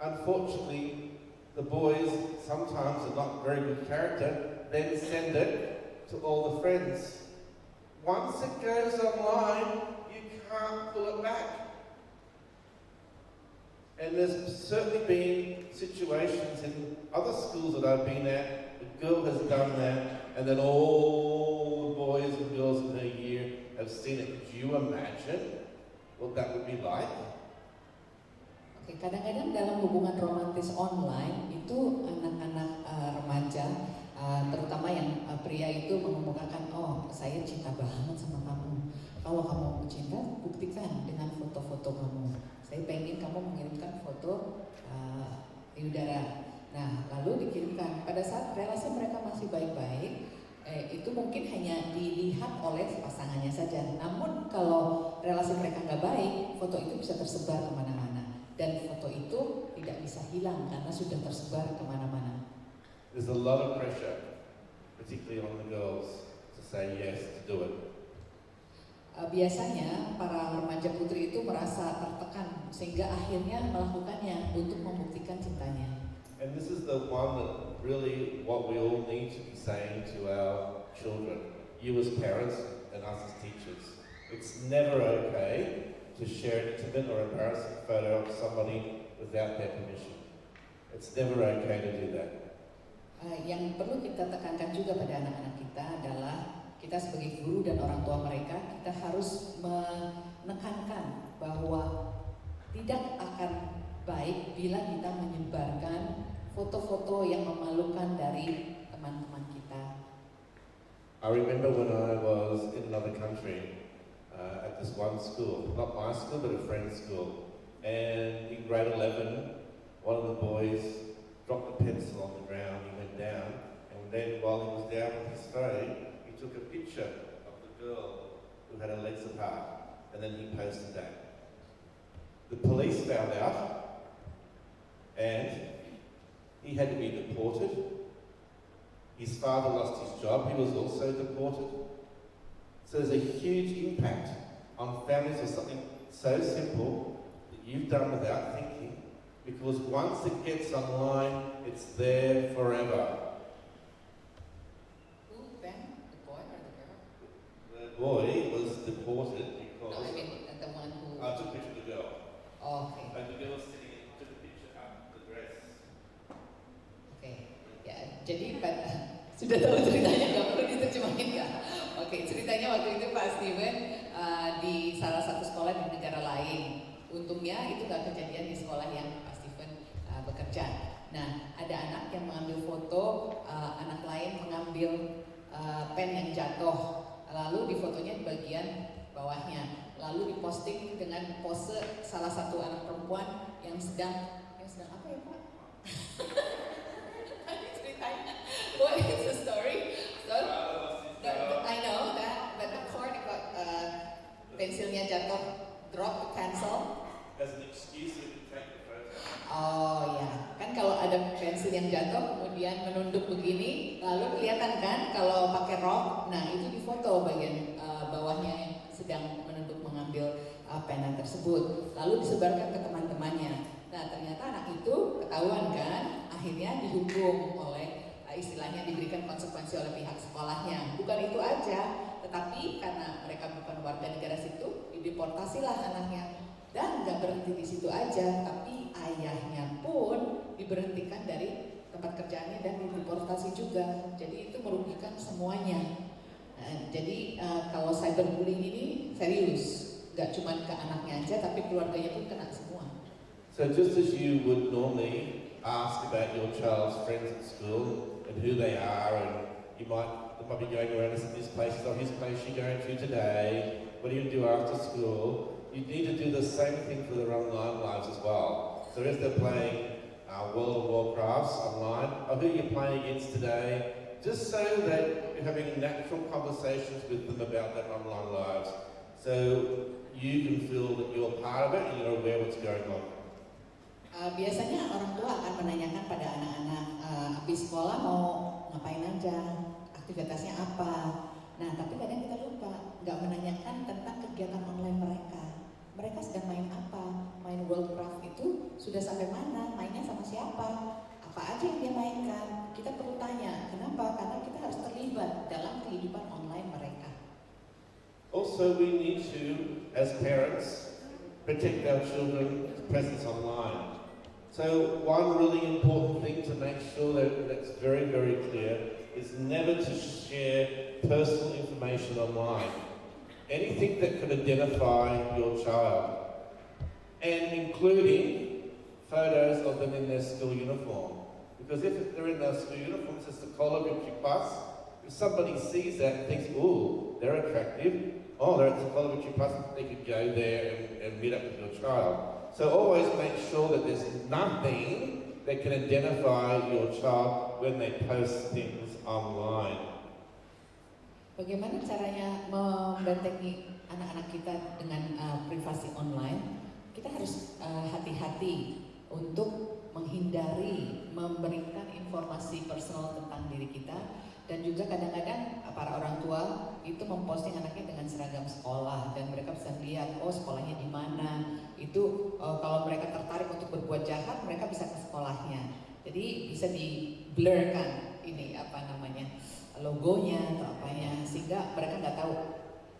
unfortunately, the boys sometimes are not very good character, then send it to all the friends. Once it goes online, you can't pull it back. And there's certainly been situations in other schools that I've been at, the girl has done that, and then all the boys and girls in her year have seen it. Could you imagine what that would be like? Oke, kadang-kadang dalam hubungan romantis online itu anak-anak remaja, terutama yang pria itu mengemukakan, "Oh, saya cinta banget sama kamu. Kalau kamu cinta, buktikan dengan foto-foto kamu. Saya pengen kamu mengirimkan foto di udara." Nah, lalu dikirimkan. Pada saat relasi mereka masih baik-baik, itu mungkin hanya dilihat oleh pasangannya saja. Namun kalau relasi mereka nggak baik, foto itu bisa tersebar kemana-mana. Dan foto itu tidak bisa hilang karena sudah tersebar kemana-mana. There's a lot of pressure, particularly on the girls, to say yes, to do it. Biasanya para remaja putri itu merasa tertekan sehingga akhirnya melakukannya untuk membuktikan cintanya. And this is the one that really what we all need to be saying to our children, you as parents and us as teachers. It's never okay to share an intimate or embarrassing photo of somebody without their permission. It's never okay to do that. Yang perlu kita tekankan juga pada anak-anak kita adalah kita sebagai guru dan orang tua mereka, kita harus menekankan bahwa tidak akan baik bila kita menyebarkan foto-foto yang memalukan dari teman-teman kita. I remember when I was in another country at this one school, not my school but a friend's school, and in grade 11, one of the boys dropped a pencil on the ground. He went down, and then while he was down with his phone, he took a picture of the girl who had her legs apart, and then he posted that. The police found out, and he had to be deported. He His father lost his job, he was also deported. So there's a huge impact on families of something so simple that you've done without thinking, because once it gets online, it's there forever. Who, Ben? The boy or the girl? The boy was deported because... No, I mean the one who... I took a picture of the girl. Oh, okay. And the girl sitting, took a picture up the dress. Oke, ya jadi sudah tahu ceritanya, nggak perlu diterjemahin ya. Oke, ceritanya waktu itu Pak Steven di salah satu sekolah di negara lain. Untungnya itu nggak kejadian di sekolah yang Pak Steven bekerja. Nah, ada anak yang mengambil foto, anak lain mengambil pen yang jatuh. Lalu di fotonya di bagian bawahnya. Lalu diposting dengan pose salah satu anak perempuan yang sedang apa ya Pak? What is the story? So, I know that, but the cord got pensilnya jatuh, drop the pencil. As an excuse to take the photo. Oh ya, kan kalau ada pensil yang jatuh kemudian menunduk begini, lalu kelihatan kan kalau pakai rok, nah itu difoto bagian bawahnya yang sedang menunduk mengambil pena tersebut, lalu disebarkan ke teman-temannya. Nah ternyata anak itu ketahuan kan, akhirnya dihukum oleh istilahnya diberikan konsekuensi oleh pihak sekolahnya. Bukan itu aja, tetapi karena mereka bukan warga negara situ, dideportasilah anaknya. Dan nggak berhenti di situ aja, tapi ayahnya pun diberhentikan dari tempat kerjaannya dan dideportasi juga. Jadi itu merugikan semuanya. Jadi kalau cyberbullying ini serius, nggak cuma ke anaknya aja, tapi keluarganya pun kena semua. So just as you would normally ask about your child's friends at school and who they are, and they might be going around and saying, this place is not his place you're going to today, what are you going to do after school? You need to do the same thing for their online lives as well. So if they're playing World of Warcrafts online, or who you're playing against today, just so that you're having natural conversations with them about their online lives, so you can feel that you're part of it and you're aware what's going on. Biasanya orang tua akan menanyakan pada anak-anak, habis sekolah mau ngapain aja, aktivitasnya apa. Nah, tapi kadang kita lupa, nggak menanyakan tentang kegiatan online mereka. Mereka sedang main apa? Main Worldcraft itu sudah sampai mana? Mainnya sama siapa? Apa aja yang dia mainkan? Kita perlu tanya, kenapa? Karena kita harus terlibat dalam kehidupan online mereka. Also, we need to, as parents, protect our children's presence online. So one really important thing to make sure that that's very, very clear is never to share personal information online. Anything that could identify your child, and including photos of them in their school uniform. Because if they're in their school uniforms, it's the Call of Duty Plus. If somebody sees that and thinks, ooh, they're attractive, oh, they're at the Call of Duty Plus, they could go there and meet up with your child. So always make sure that there's nothing that can identify your child when they post things online. Bagaimana caranya membentengi anak-anak kita dengan privasi online? Kita harus hati-hati untuk menghindari memberikan informasi personal tentang diri kita, dan juga kadang-kadang para orang tua itu memposting anaknya dengan seragam sekolah dan mereka bisa lihat oh sekolahnya di mana. Itu kalau mereka tertarik untuk berbuat jahat mereka bisa ke sekolahnya. Jadi bisa di blurkan ini apa namanya logonya atau apanya sehingga mereka nggak tahu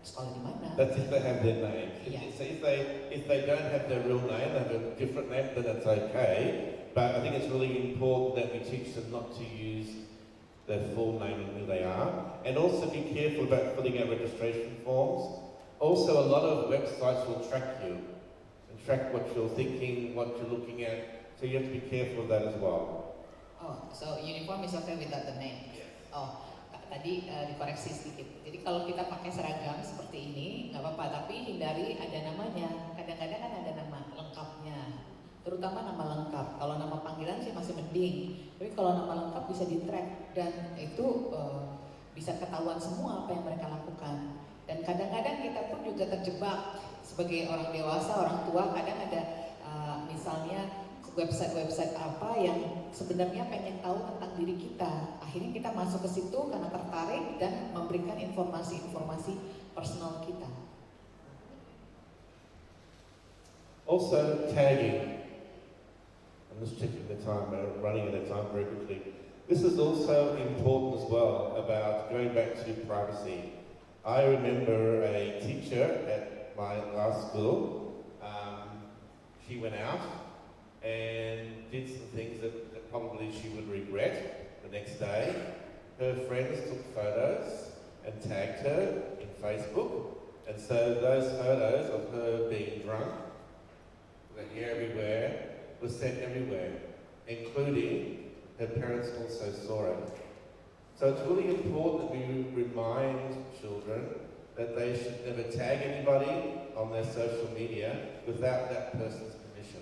sekolah di mana. That's if they have their name. Yeah. So if they don't have their real name, they have a different name, then that's okay. But I think it's really important that we teach them not to use their full name and who they are. And also be careful about filling out registration forms. Also, a lot of websites will track you and track what you're thinking, what you're looking at. So you have to be careful of that as well. Oh, so uniform is okay without the name. Oh, tadi dikoreksi sedikit. Jadi kalau kita pakai seragam seperti ini nggak apa-apa, tapi hindari ada namanya. Kadang-kadang kan ada nama lengkapnya, terutama nama lengkap. Kalau nama panggilan sih masih mending, tapi kalau nama lengkap bisa di-track dan itu bisa ketahuan semua apa yang mereka lakukan. Dan kadang-kadang kita pun juga terjebak sebagai orang dewasa, orang tua. Kadang ada misalnya website-website apa yang sebenarnya pengen tahu tentang diri kita. Akhirnya kita masuk ke situ karena tertarik dan memberikan informasi-informasi personal kita. Also, tagging. I'm just checking the time, we're running out of time very quickly. This is also important as well about going back to privacy. I remember a teacher at my last school, she went out and did some things that probably she would regret the next day. Her friends took photos and tagged her in Facebook, and so those photos of her being drunk, the hair everywhere, was sent everywhere, including her parents also saw it. So it's really important that we remind children that they should never tag anybody on their social media without that person's permission.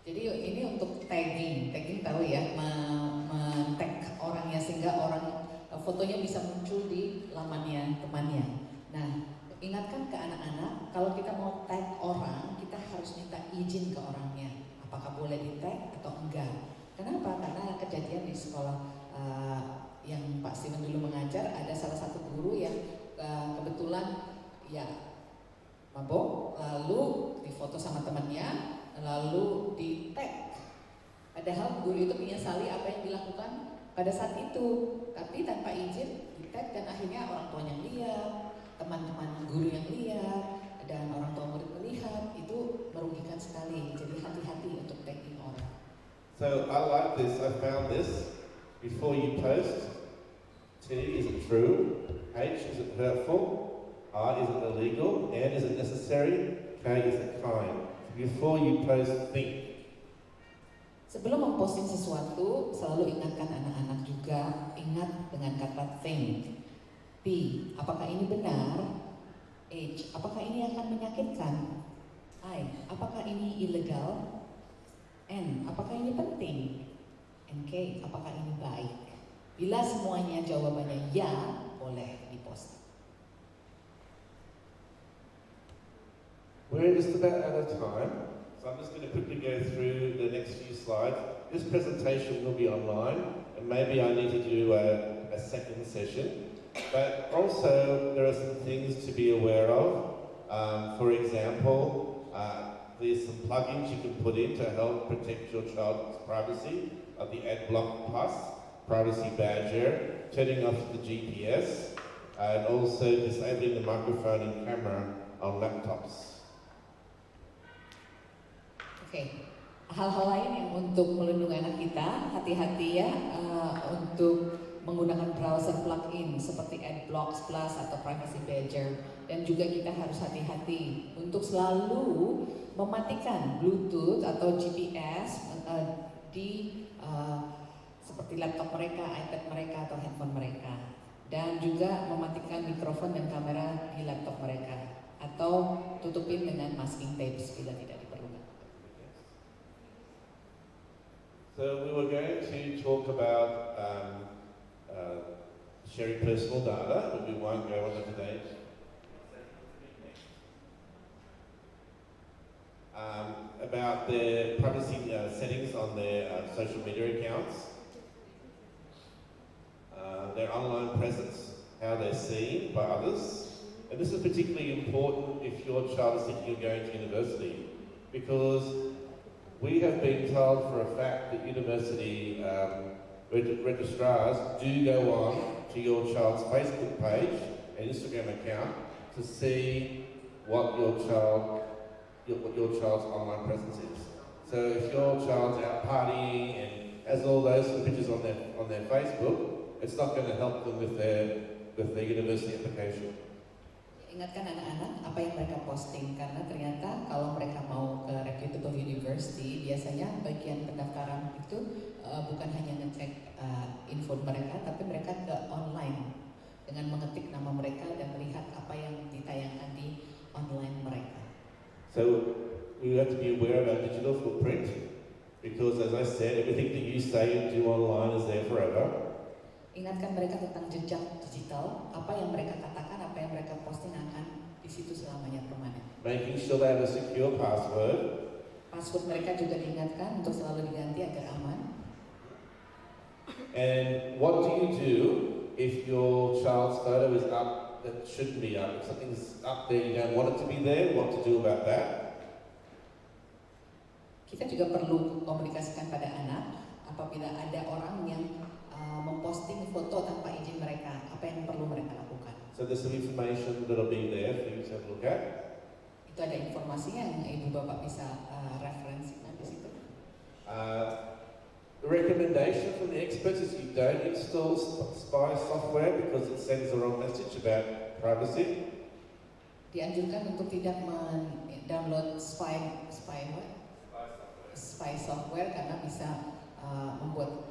Jadi ini untuk tagging tahu ya, men-tag orangnya sehingga orang fotonya bisa muncul di lamannya temannya. Nah, ingatkan ke anak-anak kalau kita mau tag orang, kita harus minta izin ke orangnya. Apakah boleh di-tag atau enggak? Kenapa? Karena kejadian di sekolah yang Pak Steven dulu mengajar, ada salah satu guru yang kebetulan ya mabok, lalu difoto sama temannya, lalu di tag. Padahal guru itu menyesali apa yang dilakukan pada saat itu, tapi tanpa izin di tag dan akhirnya orang tuanya lihat, teman-teman guru yang lihat, dan orang tua murid melihat, itu merugikan sekali. Jadi hati-hati untuk tagging orang. So I like this, I found this. Before you post, T, is it true? H, is it hurtful? I, is it illegal? N, is it necessary? K, is it kind? Before you post, think. Sebelum memposting sesuatu, selalu ingatkan anak-anak juga, ingat dengan kata think. P, apakah ini benar? H, apakah ini akan menyakitkan? I, apakah ini ilegal? N, apakah ini penting? And K, apakah ini baik? Bila semuanya jawabannya ya, boleh dipost. We're just about out of time, so I'm just going to quickly go through the next few slides. This presentation will be online, and maybe I need to do a second session. But also, there are some things to be aware of. For example, there's some plugins you can put in to help protect your child's privacy, of the AdBlock Plus, Privacy Badger, turning off the GPS, and also disabling the microphone and camera on laptops. Oke, hal-hal lain yang untuk melindungi anak kita, hati-hati ya untuk menggunakan browser plugin seperti AdBlock Plus atau Privacy Badger, dan juga kita harus hati-hati untuk selalu mematikan Bluetooth atau GPS di seperti laptop mereka, iPad mereka atau handphone mereka, dan juga mematikan mikrofon dan kamera di laptop mereka atau tutupin dengan masking tapes bila tidak diperlukan. So we were going to talk about sharing personal data, but we won't go on to today. About their privacy settings on their social media accounts, their online presence, how they're seen by others. And this is particularly important if your child is thinking of going to university, because we have been told for a fact that university registrars do go on to your child's Facebook page and Instagram account to see what your child's online presence is. So if your child's out partying and has all those pictures on their Facebook, it's not going to help them with their university application. Ingatkan anak-anak apa yang mereka posting, karena ternyata kalau mereka mau ke reputable university, biasanya bagian pendaftaran itu bukan hanya ngecek info mereka, tapi mereka ke online dengan mengetik nama mereka dan melihat apa yang ditayangkan di online mereka. So we have to be aware of our digital footprint, because as I said, everything that you say and do online is there forever. Ingatkan mereka tentang jejak digital, apa yang mereka katakan, apa yang mereka posting akan di situ selamanya permanen. Making sure they have a secure password, Password mereka juga diingatkan untuk selalu diganti agar aman. And what do you do if your child's photo is up that shouldn't be up? If something's up there you don't want it to be there, what to do about that? Kita juga perlu komunikasikan pada anak apabila ada orang yang memposting foto tanpa izin mereka, apa yang perlu mereka lakukan. So there's some information that'll be there for you to have a look at. Itu ada informasi yang ibu bapak bisa referensikan di situ. The recommendation from the experts is you don't install spy software because it sends the wrong message about privacy. Dianjurkan untuk tidak mendownload spy software karena bisa membuat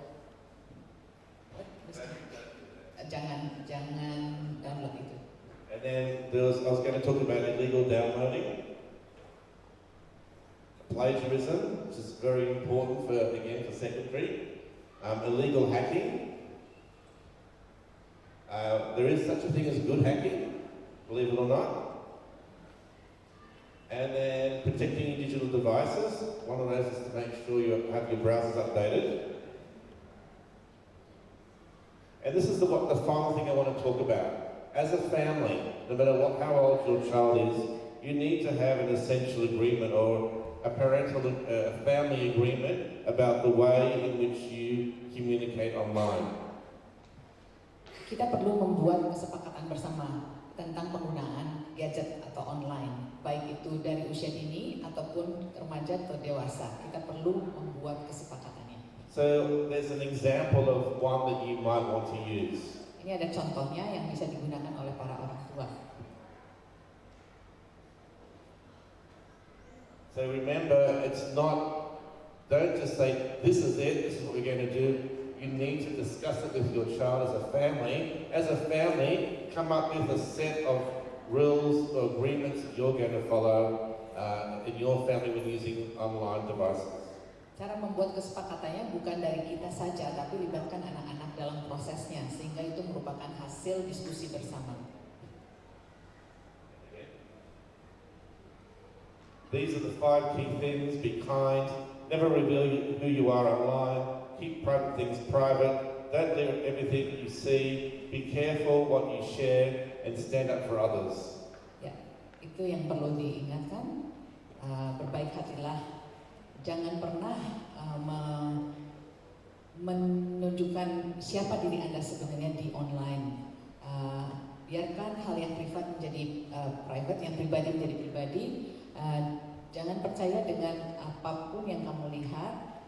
jangan download itu. And then I was going to talk about illegal downloading, plagiarism, which is very important for secondary, illegal hacking. There is such a thing as good hacking, believe it or not. And then protecting your digital devices. One of those is to make sure you have your browsers updated. And this is the final thing I want to talk about. As a family, no matter how old your child is, you need to have an essential agreement or a family agreement about the way in which you communicate online. Kita perlu membuat kesepakatan bersama tentang penggunaan gadget atau online, baik itu dari usia dini ataupun remaja atau dewasa. Kita perlu membuat kesepakatannya. So there's an example of one that you might want to use. Ini ada contohnya yang bisa digunakan oleh para orang tua. So remember, don't just say, this is it, this is what we're going to do. You need to discuss it with your child as a family. As a family, come up with a set of rules or agreements that you're going to follow in your family when using online devices. Cara membuat kesepakatannya bukan dari kita saja, tapi libatkan anak-anak dalam prosesnya, sehingga itu merupakan hasil diskusi bersama. These are the 5 key things. Be kind. Never reveal who you are online. Keep private things private. Don't let everything you see. Be careful what you share and stand up for others. Ya, itu yang perlu diingatkan. Berbaik hatilah. Jangan pernah menunjukkan siapa diri Anda sebenarnya di online. Biarkan hal yang privat menjadi private, yang pribadi menjadi pribadi. Jangan percaya dengan apapun yang kamu lihat,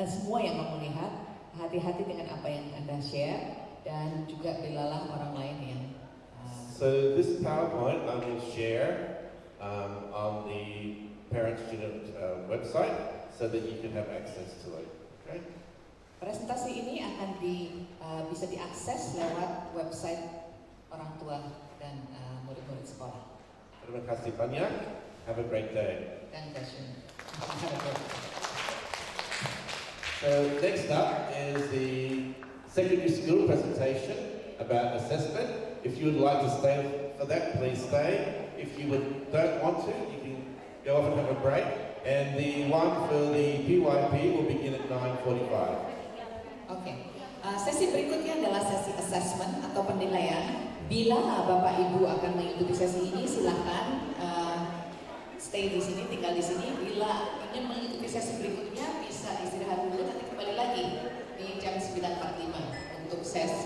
semua yang kamu lihat. Hati-hati dengan apa yang Anda share dan juga belalah orang lain yang. So this PowerPoint I will share on the parent-student website so that you can have access to it. Okay? Presentasi ini akan bisa diakses lewat website orang tua dan murid-murid sekolah. Terima kasih banyak. Have a great day. Dankeschön. So next up is the secondary school presentation about assessment. If you would like to stay for that, please stay. If you don't want to, you can go off and have a break. And the one for the PYP will begin at 9:45. Oke. Sesi berikutnya adalah sesi assessment atau penilaian. Bila Bapak Ibu akan mengikuti sesi ini, silakan stay di sini, tinggal di sini. Bila ingin mengikuti sesi berikutnya, bisa istirahat dulu, nanti kembali lagi di jam 9.45 untuk sesi